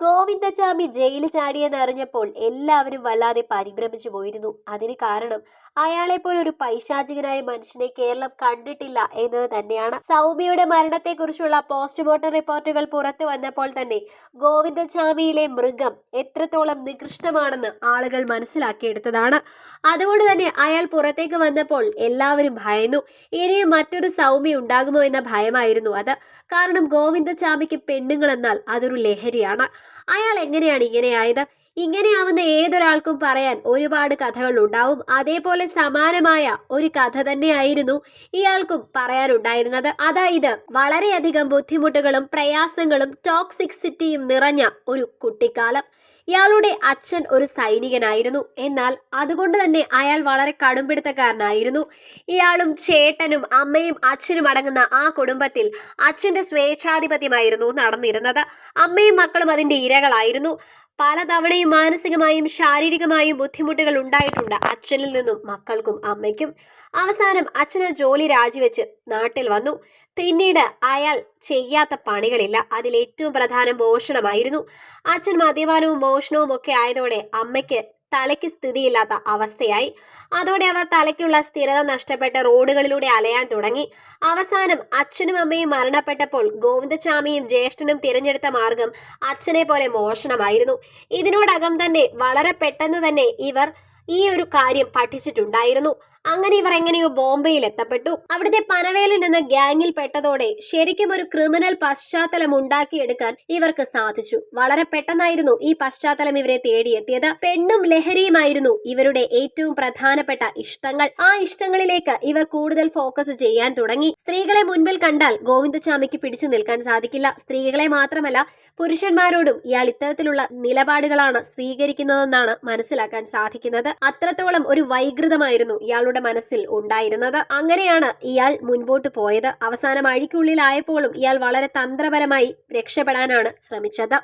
ഗോവിന്ദചാമി ജയിലിൽ ചാടിയെന്നറിഞ്ഞപ്പോൾ എല്ലാവരും വല്ലാതെ പരിഭ്രമിച്ചു പോയിരുന്നു. അതിന് കാരണം അയാളെപ്പോലെ ഒരു പൈശാചികനായ മനുഷ്യനെ കേരളം കണ്ടിട്ടില്ല എന്നത് തന്നെയാണ്. സൗമ്യയുടെ മരണത്തെക്കുറിച്ചുള്ള പോസ്റ്റ്മോർട്ടം റിപ്പോർട്ടുകൾ പുറത്തു വന്നപ്പോൾ തന്നെ ഗോവിന്ദചാമിയിലെ മൃഗം എത്രത്തോളം നികൃഷ്ടമാണെന്ന് ആളുകൾ മനസ്സിലാക്കിയെടുത്തതാണ്. അതുകൊണ്ട് തന്നെ അയാൾ പുറത്തേക്ക് വന്നപ്പോൾ എല്ലാവരും ഭയന്നു. ഇനിയും മറ്റൊരു സൗമ്യ ഉണ്ടാകുമോ എന്ന ഭയമായിരുന്നു അത്. കാരണം ഗോവിന്ദചാമിക്ക് പെണ്ണുങ്ങളെന്നാൽ അതൊരു ലഹരിയാണ്. അയാൾ എങ്ങനെയാണ് ഇങ്ങനെയായത്? ഇങ്ങനെയാവുന്ന ഏതൊരാൾക്കും പറയാൻ ഒരുപാട് കഥകൾ ഉണ്ടാവും. അതേപോലെ സമാനമായ ഒരു കഥ തന്നെയായിരുന്നു ഇയാൾക്കും പറയാനുണ്ടായിരുന്നത്. അതായത് വളരെയധികം ബുദ്ധിമുട്ടുകളും പ്രയാസങ്ങളും ടോക്സിക്സിറ്റിയും നിറഞ്ഞ ഒരു കുട്ടിക്കാലം. ഇയാളുടെ അച്ഛൻ ഒരു സൈനികനായിരുന്നു. എന്നാൽ അതുകൊണ്ട് തന്നെ അയാൾ വളരെ കടുംപിടുത്തക്കാരനായിരുന്നു. ഇയാളും ചേട്ടനും അമ്മയും അച്ഛനും അടങ്ങുന്ന ആ കുടുംബത്തിൽ അച്ഛന്റെ സ്വേച്ഛാധിപത്യമായിരുന്നു നടന്നിരുന്നത്. അമ്മയും മക്കളും അതിന്റെ ഇരകളായിരുന്നു. പലതവണയും മാനസികമായും ശാരീരികമായും ബുദ്ധിമുട്ടുകൾ ഉണ്ടായിട്ടുണ്ട് അച്ഛനിൽ നിന്നും മക്കൾക്കും അമ്മയ്ക്കും. അവസാനം അച്ഛന് ജോലി രാജിവെച്ച് നാട്ടിൽ വന്നു. പിന്നീട് അയാൾ ചെയ്യാത്ത പണികളില്ല. അതിലേറ്റവും പ്രധാനം മോഷണമായിരുന്നു. അച്ഛൻ മദ്യപാനവും മോഷണവും ഒക്കെ ആയതോടെ അമ്മയ്ക്ക് തലയ്ക്ക് സ്ഥിതിയില്ലാത്ത അവസ്ഥയായി. അതോടെ അവർ തലയ്ക്കുള്ള സ്ഥിരത നഷ്ടപ്പെട്ട് റോഡുകളിലൂടെ അലയാൻ തുടങ്ങി. അവസാനം അച്ഛനും അമ്മയും മരണപ്പെട്ടപ്പോൾ ഗോവിന്ദചാമിയും ജ്യേഷ്ഠനും തിരഞ്ഞെടുത്ത മാർഗം അച്ഛനെ പോലെ മോഷണമായിരുന്നു. ഇതിനോടകം തന്നെ വളരെ പെട്ടെന്ന് തന്നെ ഇവർ ഈ ഒരു കാര്യം പഠിച്ചിട്ടുണ്ടായിരുന്നു. അങ്ങനെ ഇവർ എങ്ങനെയോ ബോംബെയിൽ എത്തപ്പെട്ടു. അവിടുത്തെ പനവേലിൽ നിന്ന് ഗ്യാങ്ങിൽ പെട്ടതോടെ ശരിക്കും ഒരു ക്രിമിനൽ പശ്ചാത്തലം ഉണ്ടാക്കിയെടുക്കാൻ ഇവർക്ക് സാധിച്ചു. വളരെ പെട്ടെന്നായിരുന്നു ഈ പശ്ചാത്തലം ഇവരെ തേടിയെത്തിയത്. പെണ്ണും ലഹരിയുമായിരുന്നു ഇവരുടെ ഏറ്റവും പ്രധാനപ്പെട്ട ഇഷ്ടങ്ങൾ. ആ ഇഷ്ടങ്ങളിലേക്ക് ഇവർ കൂടുതൽ ഫോക്കസ് ചെയ്യാൻ തുടങ്ങി. സ്ത്രീകളെ മുൻപിൽ കണ്ടാൽ ഗോവിന്ദചാമിക്ക് പിടിച്ചു നിൽക്കാൻ സാധിക്കില്ല. സ്ത്രീകളെ മാത്രമല്ല പുരുഷന്മാരോടും ഇയാൾ ഇത്തരത്തിലുള്ള നിലപാടുകളാണ് സ്വീകരിക്കുന്നതെന്നാണ് മനസ്സിലാക്കാൻ സാധിക്കുന്നത്. അത്രത്തോളം ഒരു വൈകൃതമായിരുന്നു ഇയാളുടെ മനസ്സിൽ ഉണ്ടായിരുന്നത്. അങ്ങനെയാണ് ഇയാൾ മുൻപോട്ട് പോയത്. അവസാനം അഴിക്കുള്ളിലായപ്പോഴും ഇയാൾ വളരെ തന്ത്രപരമായി രക്ഷപ്പെടാനാണ് ശ്രമിച്ചത്.